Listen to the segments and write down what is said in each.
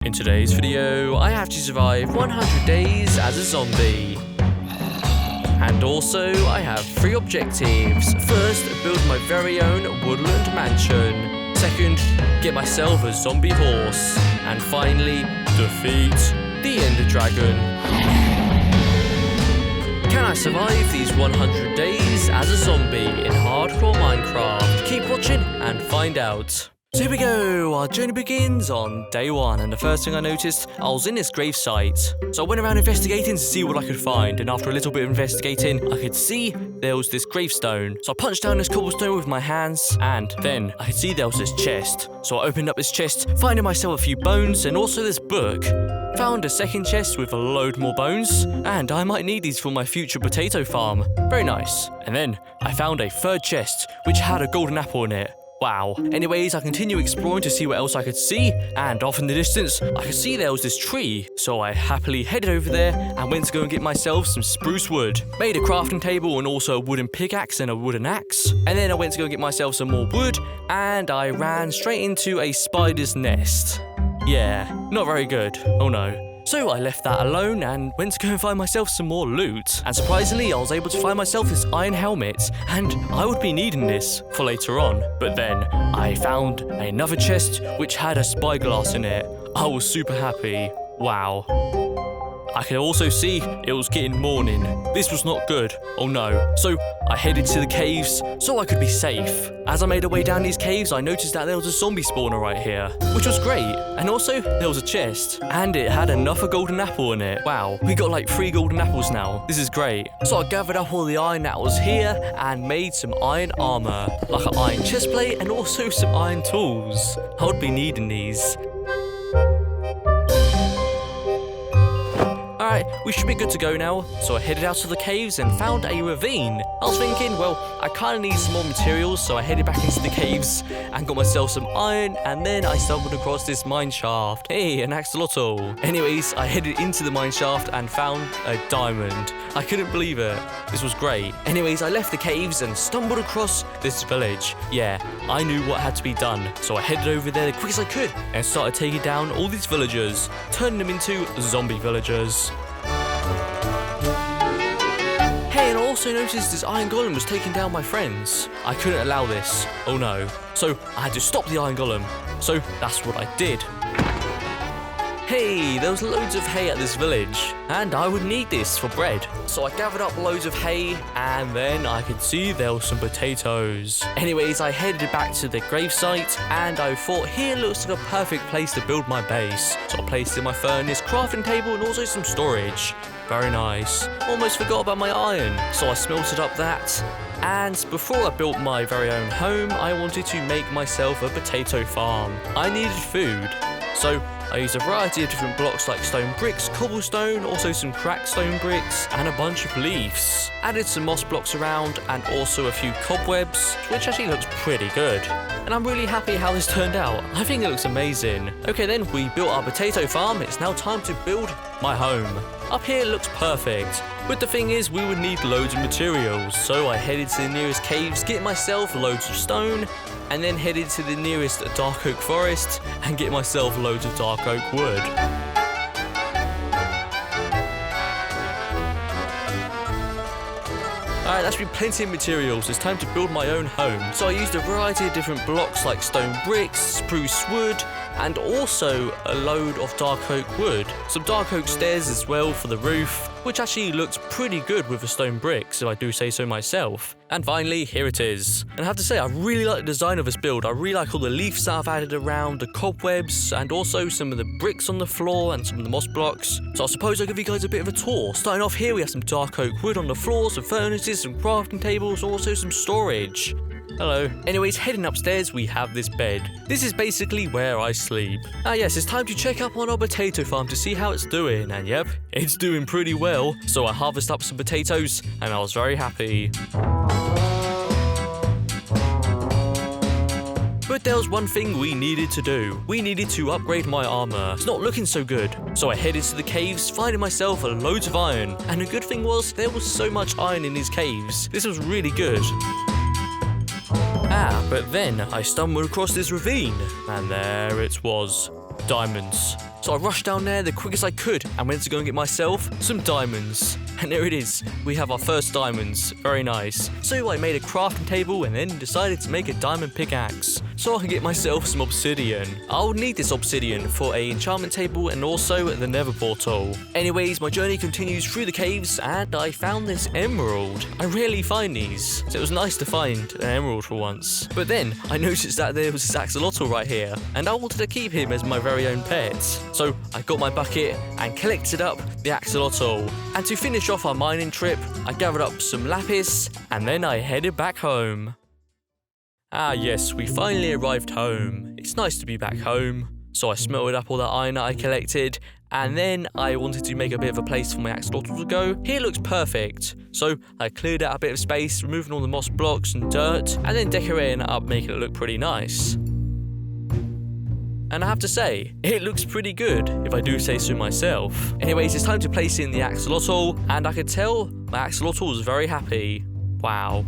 In today's video, I have to survive 100 days as a zombie. And also, I have 3 objectives. First, build my very own woodland mansion. Second, get myself a zombie horse. And finally, defeat the Ender Dragon. Can I survive these 100 days as a zombie in hardcore Minecraft? Keep watching and find out. So here we go, our journey begins on day 1, and the first thing I noticed, I was in this grave site. So I went around investigating to see what I could find, and after a little bit of investigating, I could see there was this gravestone. So I punched down this cobblestone with my hands, and then I could see there was this chest. So I opened up this chest, finding myself a few bones, and also this book. Found a second chest with a load more bones, and I might need these for my future potato farm. Very nice. And then I found a third chest, which had a golden apple in it. Wow. Anyways, I continue exploring to see what else I could see, and off in the distance, I could see there was this tree. So I happily headed over there and went to go and get myself some spruce wood. Made a crafting table and also a wooden pickaxe and a wooden axe. And then I went to go get myself some more wood, and I ran straight into a spider's nest. Yeah, not very good. Oh no. So I left that alone and went to go and find myself some more loot. And surprisingly, I was able to find myself this iron helmet, and I would be needing this for later on. But then I found another chest which had a spyglass in it. I was super happy. Wow. I could also see it was getting morning. This was not good. Oh no. So I headed to the caves so I could be safe. As I made my way down these caves, I noticed that there was a zombie spawner right here, which was great. And also, there was a chest, and it had another golden apple in it. Wow, we got like 3 golden apples now. This is great. So I gathered up all the iron that was here and made some iron armor, like an iron chest plate and also some iron tools. I would be needing these. Alright, we should be good to go now. So I headed out to the caves and found a ravine. I was thinking, well, I kind of need some more materials, so I headed back into the caves and got myself some iron, and then I stumbled across this mine shaft. Hey, an axolotl. Anyways, I headed into the mine shaft and found a diamond. I couldn't believe it. This was great. Anyways, I left the caves and stumbled across this village. Yeah, I knew what had to be done, so I headed over there the quick as I could and started taking down all these villagers, turning them into zombie villagers. Hey, and I also noticed this iron golem was taking down my friends. I couldn't allow this. Oh no. So I had to stop the iron golem. So that's what I did. Hey, there was loads of hay at this village, and I would need this for bread. So I gathered up loads of hay, and then I could see there were some potatoes. Anyways, I headed back to the gravesite, and I thought here looks like a perfect place to build my base. So I placed in my furnace, crafting table, and also some storage. Very nice. Almost forgot about my iron, so I smelted up that. And before I built my very own home, I wanted to make myself a potato farm. I needed food, so I used a variety of different blocks like stone bricks, cobblestone, also some cracked stone bricks, and a bunch of leaves. Added some moss blocks around, and also a few cobwebs, which actually looks pretty good. And I'm really happy how this turned out. I think it looks amazing. Okay then, we built our potato farm. It's now time to build my home. Up here looks perfect. But the thing is, we would need loads of materials. So I headed to the nearest caves, get myself loads of stone, and then headed to the nearest dark oak forest and get myself loads of dark oak wood. Alright, that should be plenty of materials. It's time to build my own home. So I used a variety of different blocks like stone bricks, spruce wood, and also a load of dark oak wood. Some dark oak stairs as well for the roof, which actually looks pretty good with the stone bricks, if I do say so myself. And finally, here it is. And I have to say, I really like the design of this build. I really like all the leaves that I've added around, the cobwebs, and also some of the bricks on the floor and some of the moss blocks. So I suppose I'll give you guys a bit of a tour. Starting off here, we have some dark oak wood on the floor, some furnaces, some crafting tables, also some storage. Hello. Anyways, heading upstairs, we have this bed. This is basically where I sleep. Yes, it's time to check up on our potato farm to see how it's doing. And yep, it's doing pretty well. So I harvested up some potatoes, and I was very happy. But there was one thing we needed to do. We needed to upgrade my armor. It's not looking so good. So I headed to the caves, finding myself loads of iron. And the good thing was, there was so much iron in these caves. This was really good. But then I stumbled across this ravine, and there it was. Diamonds. So I rushed down there the quickest I could and went to go and get myself some diamonds. And there it is, we have our first diamonds. Very nice. So I made a crafting table and then decided to make a diamond pickaxe, so I can get myself some obsidian. I'll need this obsidian for an enchantment table and also the nether portal. Anyways, my journey continues through the caves and I found this emerald. I rarely find these, so it was nice to find an emerald for once. But then I noticed that there was this axolotl right here and I wanted to keep him as my very own pet. So I got my bucket and collected up the axolotl. And to finish off our mining trip, I gathered up some lapis and then I headed back home. Ah yes, we finally arrived home. It's nice to be back home. So I smelted up all that iron that I collected, and then I wanted to make a bit of a place for my axolotl to go. Here looks perfect. So I cleared out a bit of space, removing all the moss blocks and dirt, and then decorating it up, making it look pretty nice. And I have to say, it looks pretty good, if I do say so myself. Anyways, it's time to place in the axolotl, and I could tell my axolotl was very happy. Wow.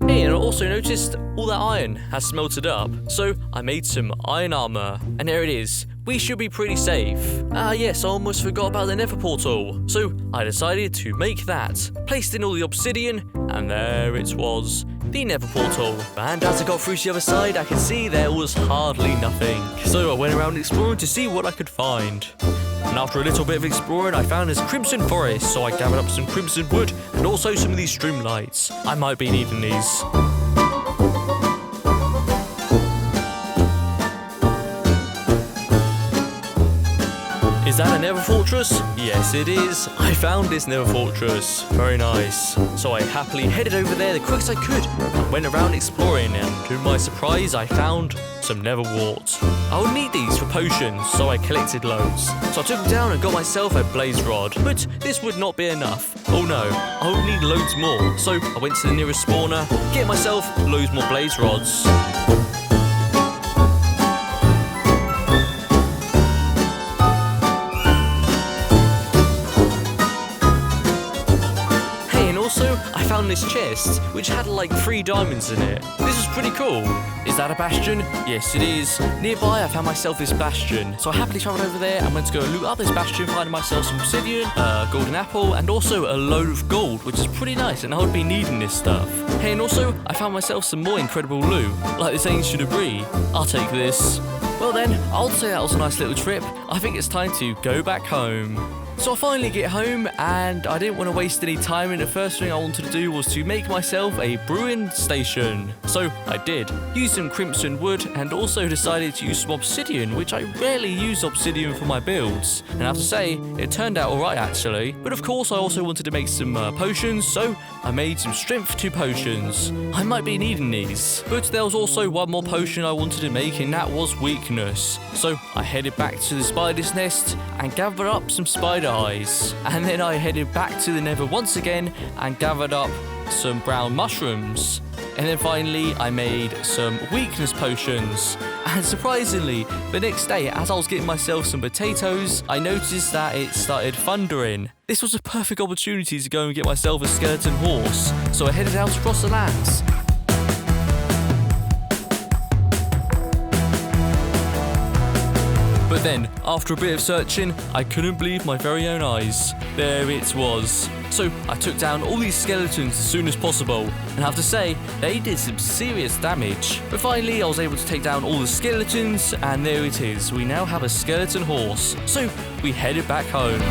Hey, and I also noticed all that iron has smelted up, so I made some iron armor, and there it is. We should be pretty safe. Ah yes, I almost forgot about the nether portal, so I decided to make that. Placed in all the obsidian, and there it was, the nether portal. And as I got through to the other side, I could see there was hardly nothing. So I went around exploring to see what I could find. And after a little bit of exploring, I found this crimson forest, so I gathered up some crimson wood and also some of these streamlights. I might be needing these. Is that a nether fortress? Yes, it is. I found this nether fortress. Very nice. So I happily headed over there the quickest I could and went around exploring, and to my surprise, I found some nether wart. I would need these for potions, so I collected loads. So I took them down and got myself a blaze rod, but this would not be enough. Oh no, I would need loads more. So I went to the nearest spawner, get myself loads more blaze rods. I found this chest, which had like 3 diamonds in it. This was pretty cool. Is that a bastion? Yes, it is. Nearby, I found myself this bastion. So I happily travelled over there and went to go loot up this bastion, finding myself some obsidian, a golden apple, and also a load of gold, which is pretty nice, and I would be needing this stuff. Hey, and also, I found myself some more incredible loot, like this ancient debris. I'll take this. Well then, I'll say that was a nice little trip. I think it's time to go back home. So I finally get home, and I didn't want to waste any time, and the first thing I wanted to do was to make myself a brewing station. So I did. Used some crimson wood and also decided to use some obsidian, which I rarely use obsidian for my builds. And I have to say, it turned out alright actually. But of course I also wanted to make some potions, so I made some strength 2 potions. I might be needing these. But there was also one more potion I wanted to make, and that was weakness. So I headed back to the spider's nest and gathered up some spider eyes. And then I headed back to the nether once again and gathered up some brown mushrooms. And then finally I made some weakness potions. And surprisingly, the next day as I was getting myself some potatoes, I noticed that it started thundering. This was a perfect opportunity to go and get myself a skeleton horse. So I headed out across the lands. But then, after a bit of searching, I couldn't believe my very own eyes. There it was. So I took down all these skeletons as soon as possible, and I have to say, they did some serious damage. But finally, I was able to take down all the skeletons, and there it is. We now have a skeleton horse. So we headed back home.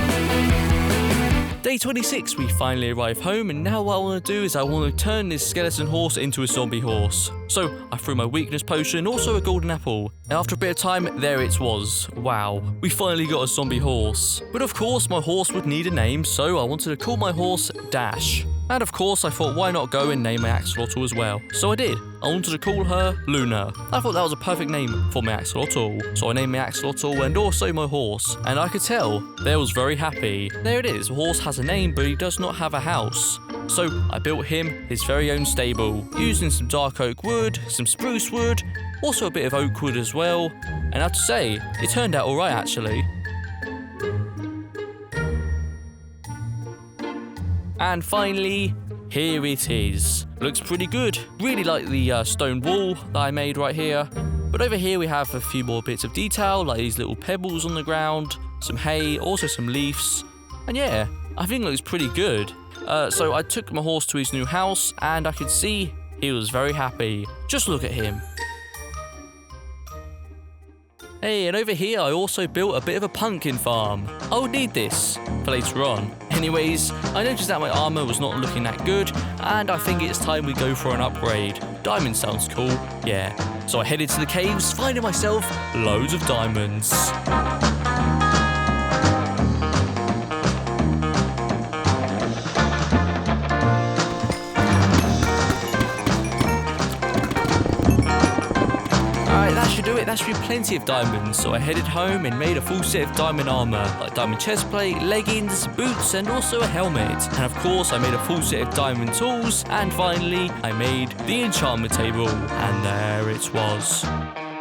Day 26, we finally arrive home, and now what I want to do is I want to turn this skeleton horse into a zombie horse. So I threw my weakness potion, also a golden apple, and after a bit of time, there it was. Wow, we finally got a zombie horse. But of course, my horse would need a name, so I wanted to call my horse Dash. And of course, I thought why not go and name my axolotl as well. So I did. I wanted to call her Luna. I thought that was a perfect name for my axolotl. So I named my axolotl and also my horse. And I could tell they was very happy. There it is. The horse has a name, but he does not have a house. So I built him his very own stable, using some dark oak wood, some spruce wood, also a bit of oak wood as well. And I have to say, it turned out alright actually. And finally, here it is. Looks pretty good. Really like the stone wall that I made right here. But over here we have a few more bits of detail, like these little pebbles on the ground, some hay, also some leaves. And yeah, I think it looks pretty good. So I took my horse to his new house, and I could see he was very happy. Just look at him. Hey, and over here I also built a bit of a pumpkin farm. I would need this for later on. Anyways, I noticed that my armor was not looking that good, and I think it's time we go for an upgrade. Diamond sounds cool, yeah. So I headed to the caves, finding myself loads of diamonds. That should be plenty of diamonds, so I headed home and made a full set of diamond armor, like diamond chestplate, leggings, boots, and also a helmet. And of course, I made a full set of diamond tools, and finally, I made the enchantment table. And there it was.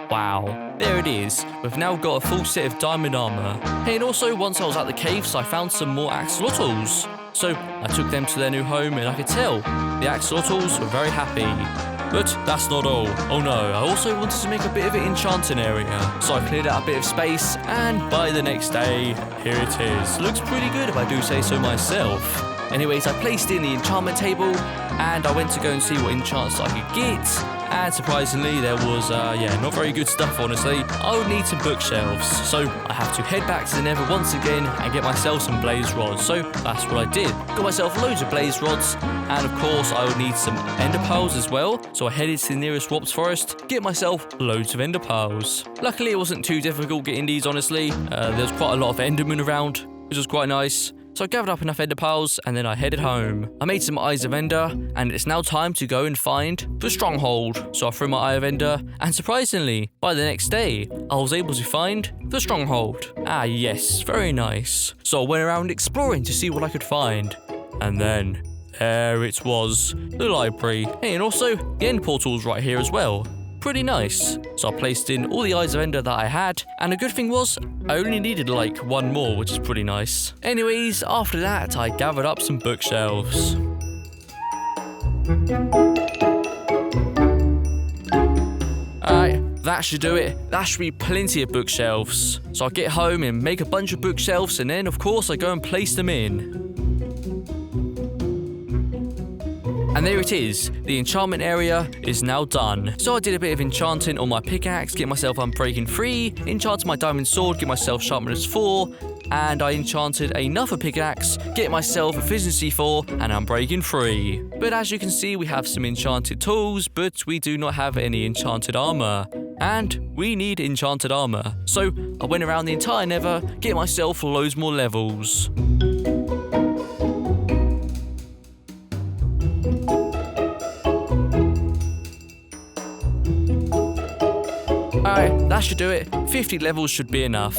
Wow, there it is. We've now got a full set of diamond armor. Hey, and also, once I was at the caves, I found some more axolotls. So I took them to their new home, and I could tell the axolotls were very happy. But that's not all. Oh no, I also wanted to make a bit of an enchanting area. So I cleared out a bit of space, and by the next day, here it is. Looks pretty good if I do say so myself. Anyways, I placed in the enchantment table, and I went to go and see what enchants I could get. And surprisingly, there was, not very good stuff, honestly. I would need some bookshelves. So I have to head back to the Nether once again and get myself some blaze rods. So that's what I did. Got myself loads of blaze rods. And of course, I would need some ender pearls as well. So I headed to the nearest Wops forest, get myself loads of ender pearls. Luckily, it wasn't too difficult getting these, honestly. There's quite a lot of endermen around, which was quite nice. So I gathered up enough ender pearls and then I headed home. I made some eyes of ender, and it's now time to go and find the stronghold. So I threw my eye of ender, and surprisingly, by the next day, I was able to find the stronghold. Ah yes, very nice. So I went around exploring to see what I could find. And then, there it was, the library. Hey, and also, the end portal's right here as well. Pretty nice. So I placed in all the eyes of ender that I had, and the good thing was, I only needed like one more, which is pretty nice. Anyways, after that, I gathered up some bookshelves. Alright, that should do it. That should be plenty of bookshelves. So I'll get home and make a bunch of bookshelves, and then of course I go and place them in. And there it is, the enchantment area is now done. So I did a bit of enchanting on my pickaxe, get myself Unbreaking 3, enchanted my diamond sword, get myself Sharpness 4, and I enchanted another pickaxe, get myself Efficiency 4 and Unbreaking 3. But as you can see, we have some enchanted tools, but we do not have any enchanted armor. And we need enchanted armor. So I went around the entire Nether, get myself loads more levels. Alright, that should do it. 50 levels should be enough.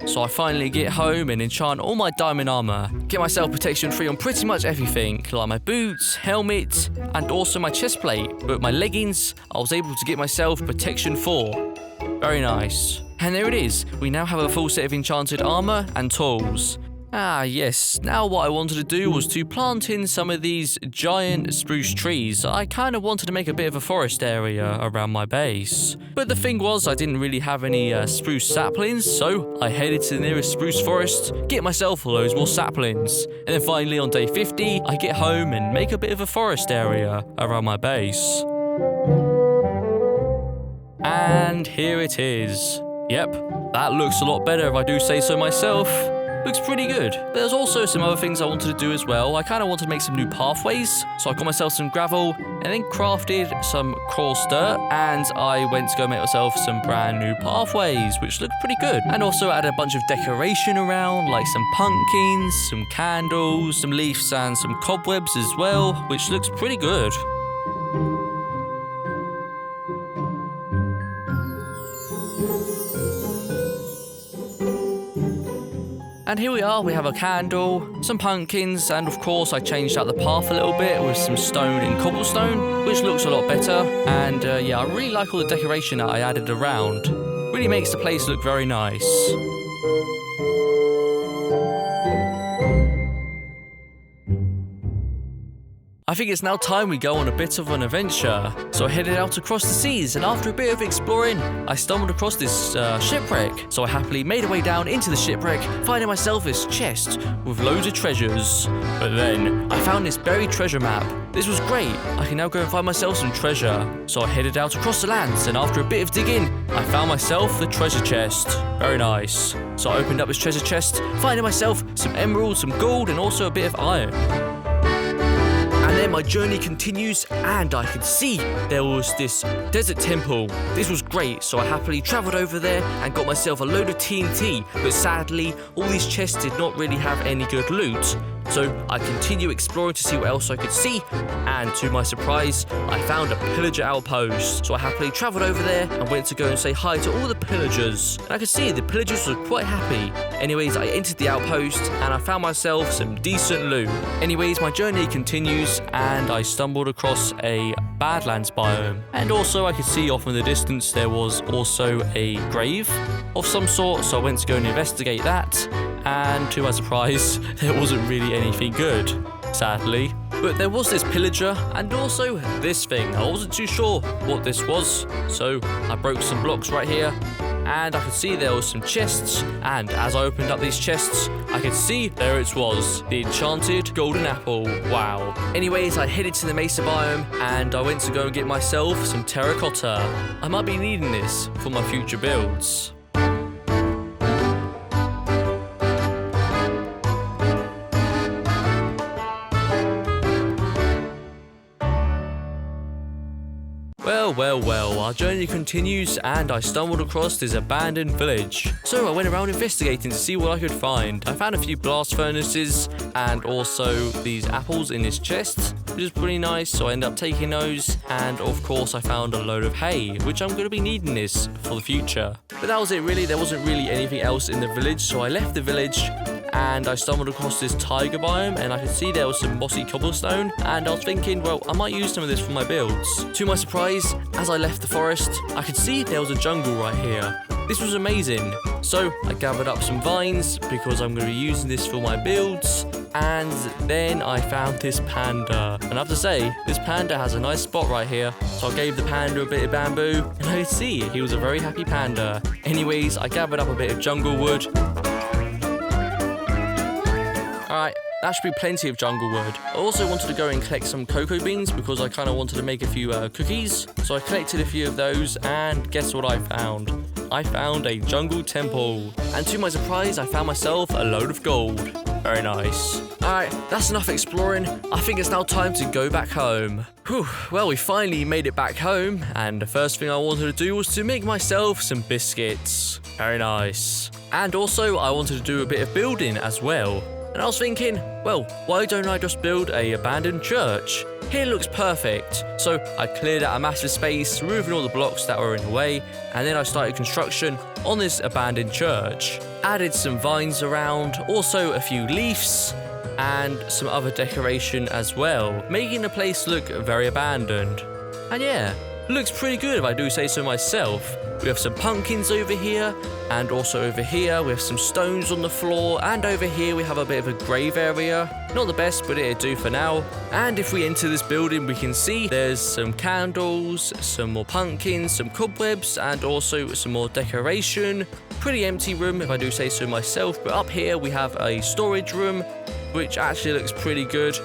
So I finally get home and enchant all my diamond armor. Get myself protection 3 on pretty much everything, like my boots, helmet, and also my chest plate. But my leggings, I was able to get myself protection 4. Very nice. And there it is. We now have a full set of enchanted armor and tools. Ah yes, now what I wanted to do was to plant in some of these giant spruce trees. I kind of wanted to make a bit of a forest area around my base. But the thing was, I didn't really have any spruce saplings, so I headed to the nearest spruce forest, get myself loads more saplings. And then finally on day 50, I get home and make a bit of a forest area around my base. And here it is. Yep, that looks a lot better if I do say so myself. Looks pretty good. There's also some other things I wanted to do as well. I kind of wanted to make some new pathways. So I got myself some gravel and then crafted some coarse dirt. And I went to go make myself some brand new pathways, which look pretty good. And also added a bunch of decoration around, like some pumpkins, some candles, some leaves and some cobwebs as well, which looks pretty good. And here we are, we have a candle, some pumpkins, and of course I changed out the path a little bit with some stone and cobblestone, which looks a lot better. And yeah, I really like all the decoration that I added around. Really makes the place look very nice. I think it's now time we go on a bit of an adventure. So I headed out across the seas, and after a bit of exploring, I stumbled across this shipwreck. So I happily made a way down into the shipwreck, finding myself this chest with loads of treasures. But then, I found this buried treasure map. This was great. I can now go and find myself some treasure. So I headed out across the lands, and after a bit of digging, I found myself the treasure chest. Very nice. So I opened up this treasure chest, finding myself some emeralds, some gold, and also a bit of iron. And then my journey continues, and I could see there was this desert temple. This was great, so I happily travelled over there and got myself a load of TNT, but sadly, all these chests did not really have any good loot. So I continued exploring to see what else I could see, and to my surprise, I found a pillager outpost. So I happily travelled over there and went to go and say hi to all the pillagers. And I could see the pillagers were quite happy. Anyways, I entered the outpost and I found myself some decent loot. Anyways, my journey continues, and I stumbled across a Badlands biome. And also I could see off in the distance there was also a grave of some sort, so I went to go and investigate that. And to my surprise, there wasn't really anything good, sadly. But there was this pillager and also this thing. I wasn't too sure what this was, so I broke some blocks right here. And I could see there was some chests, and as I opened up these chests, I could see there it was, the enchanted golden apple. Wow. Anyways, I headed to the mesa biome, and I went to go and get myself some terracotta. I might be needing this for my future builds. Well, our journey continues, and I stumbled across this abandoned village. So I went around investigating to see what I could find. I found a few blast furnaces and also these apples in this chest, which is pretty nice, so I ended up taking those. And of course I found a load of hay, which I'm going to be needing this for the future. But that was it really. There wasn't really anything else in the village, so I left the village and I stumbled across this tiger biome, and I could see there was some mossy cobblestone, and I was thinking, well, I might use some of this for my builds. To my surprise, as I left the forest, I could see there was a jungle right here. This was amazing. So I gathered up some vines because I'm going to be using this for my builds, and then I found this panda. And I have to say, this panda has a nice spot right here, so I gave the panda a bit of bamboo, and I could see he was a very happy panda. Anyways, I gathered up a bit of jungle wood. Alright, that should be plenty of jungle wood. I also wanted to go and collect some cocoa beans because I kind of wanted to make a few cookies. So I collected a few of those, and guess what I found? I found a jungle temple. And to my surprise, I found myself a load of gold. Very nice. Alright, that's enough exploring. I think it's now time to go back home. Whew, well, we finally made it back home, and the first thing I wanted to do was to make myself some biscuits. Very nice. And also, I wanted to do a bit of building as well. And I was thinking, well, why don't I just build an abandoned church? Here looks perfect. So I cleared out a massive space, removing all the blocks that were in the way, and then I started construction on this abandoned church. Added some vines around, also a few leaves, and some other decoration as well, making the place look very abandoned. And yeah, looks pretty good if I do say so myself. We have some pumpkins over here, and also over here we have some stones on the floor, and over here we have a bit of a grave area. Not the best, but it'll do for now. And if we enter this building, we can see there's some candles, some more pumpkins, some cobwebs, and also some more decoration. Pretty empty room if I do say so myself, but up here we have a storage room, which actually looks pretty good.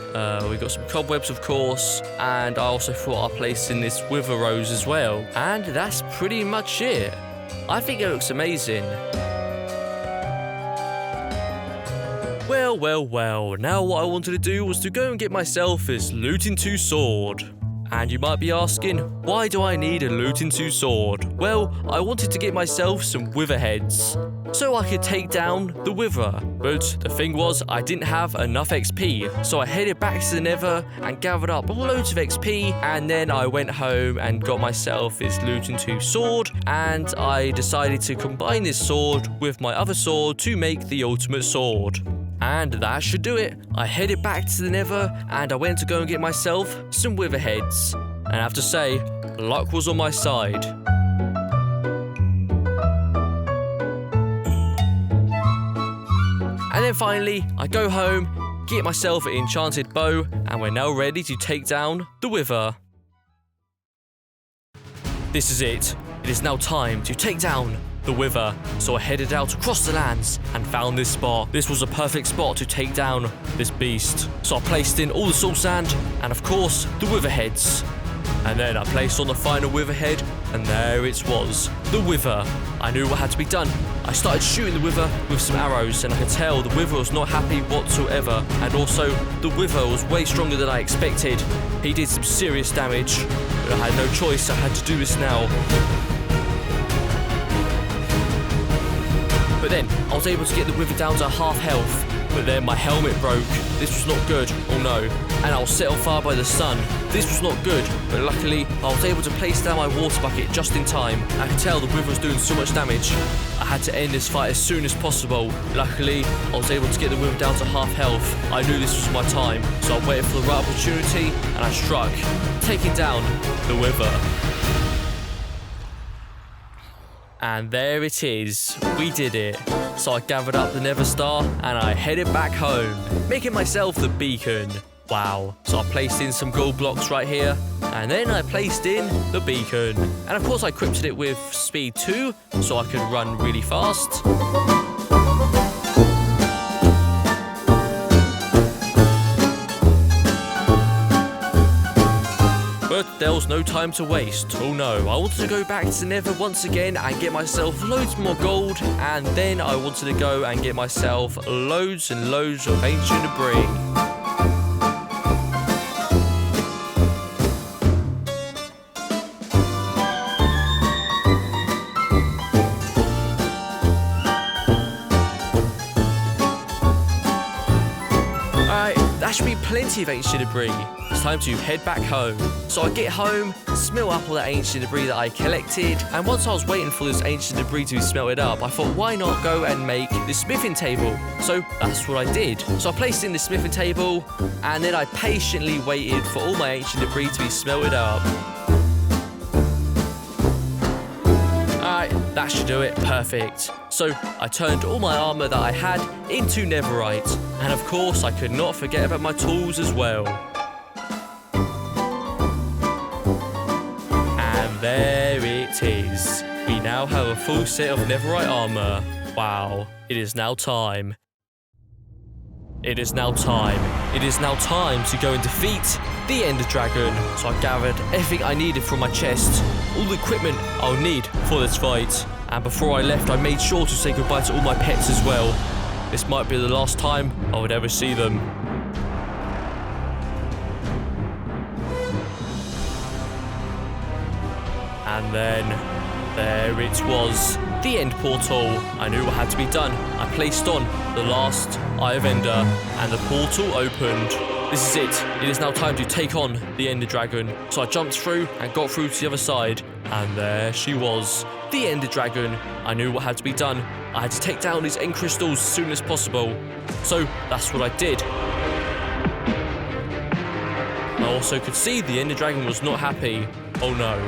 We've got some cobwebs, of course, and I also thought I'd place in this wither rose as well. And that's pretty much it. I think it looks amazing. Well, now what I wanted to do was to go and get myself this Looting 2 sword. And you might be asking, why do I need a Looting 2 sword? Well, I wanted to get myself some wither heads, so I could take down the wither. But the thing was, I didn't have enough XP, so I headed back to the nether and gathered up loads of XP, and then I went home and got myself this Looting 2 sword, and I decided to combine this sword with my other sword to make the ultimate sword. And that should do it. I headed back to the nether and I went to go and get myself some wither heads. And I have to say, luck was on my side. And then finally, I go home, get myself an enchanted bow, and we're now ready to take down the Wither. This is it. It is now time to take down the Wither. So I headed out across the lands and found this spot. This was a perfect spot to take down this beast. So I placed in all the soul sand and of course the Wither heads. And then I placed on the final Wither head, and there it was, the Wither. I knew what had to be done. I started shooting the Wither with some arrows, and I could tell the Wither was not happy whatsoever. And also, the Wither was way stronger than I expected. He did some serious damage, but I had no choice. I had to do this now. But then, I was able to get the Wither down to half health. But then my helmet broke. This was not good. Oh no. And I was set on fire by the sun. This was not good. But luckily, I was able to place down my water bucket just in time. I could tell the Wither was doing so much damage. I had to end this fight as soon as possible. Luckily, I was able to get the Wither down to half health. I knew this was my time. So I waited for the right opportunity and I struck, taking down the Wither. And there it is, we did it. So I gathered up the Nether Star and I headed back home, making myself the beacon. Wow. So I placed in some gold blocks right here, and then I placed in the beacon. And of course I equipped it with speed 2, so I could run really fast. But there was no time to waste. Oh no, I wanted to go back to the Nether once again and get myself loads more gold, and then I wanted to go and get myself loads and loads of ancient debris. That should be plenty of ancient debris. It's time to head back home. So I get home, smell up all that ancient debris that I collected, and once I was waiting for this ancient debris to be smelted up, I thought, why not go and make the smithing table? So that's what I did. So I placed in the smithing table, and then I patiently waited for all my ancient debris to be smelted up. Alright, that should do it. Perfect. So I turned all my armor that I had into netherite. And of course, I could not forget about my tools as well. And there it is. We now have a full set of netherite armor. Wow. It is now time. It is now time. It is now time to go and defeat the Ender Dragon. So I gathered everything I needed from my chest, all the equipment I'll need for this fight. And before I left, I made sure to say goodbye to all my pets as well. This might be the last time I would ever see them. And then there it was, the end portal. I knew what had to be done. I placed on the last Eye of Ender, and the portal opened. This is it. It is now time to take on the Ender Dragon. So I jumped through and got through to the other side, and there she was, the Ender Dragon. I knew what had to be done. I had to take down these end crystals as soon as possible. So that's what I did. I also could see the Ender Dragon was not happy. Oh no,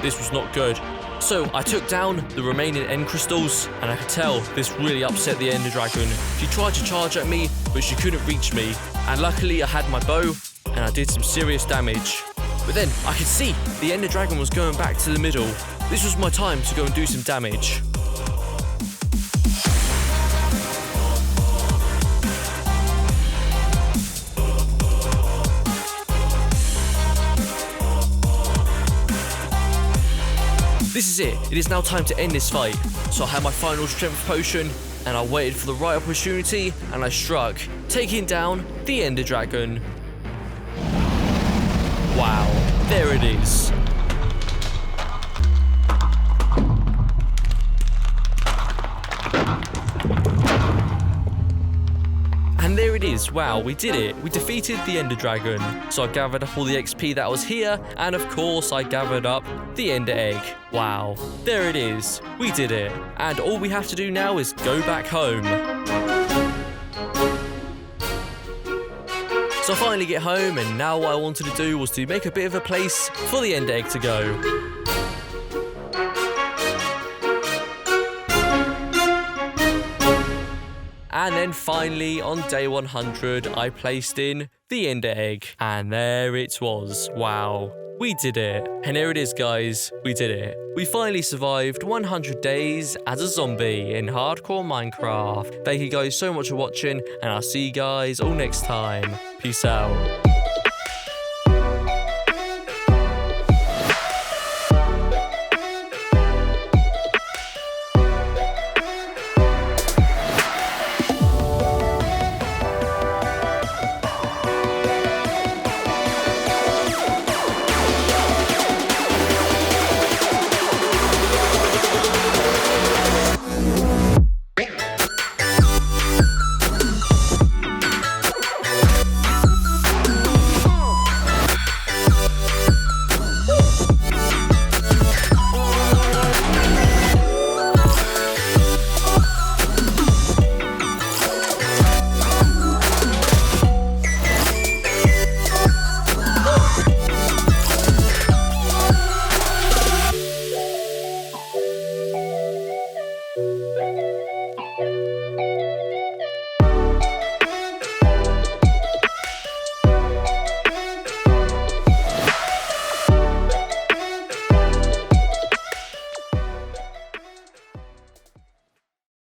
this was not good. So I took down the remaining end crystals, and I could tell this really upset the Ender Dragon. She tried to charge at me, but she couldn't reach me. And luckily I had my bow, and I did some serious damage. But then I could see the Ender Dragon was going back to the middle. This was my time to go and do some damage. This is it. It is now time to end this fight. So I had my final strength potion, and I waited for the right opportunity, and I struck, taking down the Ender Dragon. Wow, there it is. And there it is. Wow, we did it. We defeated the Ender Dragon. So I gathered up all the XP that was here, and of course I gathered up the Ender Egg. Wow, there it is. We did it. And all we have to do now is go back home. So I finally get home, and now what I wanted to do was to make a bit of a place for the Ender Egg to go. And then finally, on day 100, I placed in the Ender egg. And there it was. Wow. We did it. And there it is, guys. We did it. We finally survived 100 days as a zombie in hardcore Minecraft. Thank you guys so much for watching, and I'll see you guys all next time. Peace out.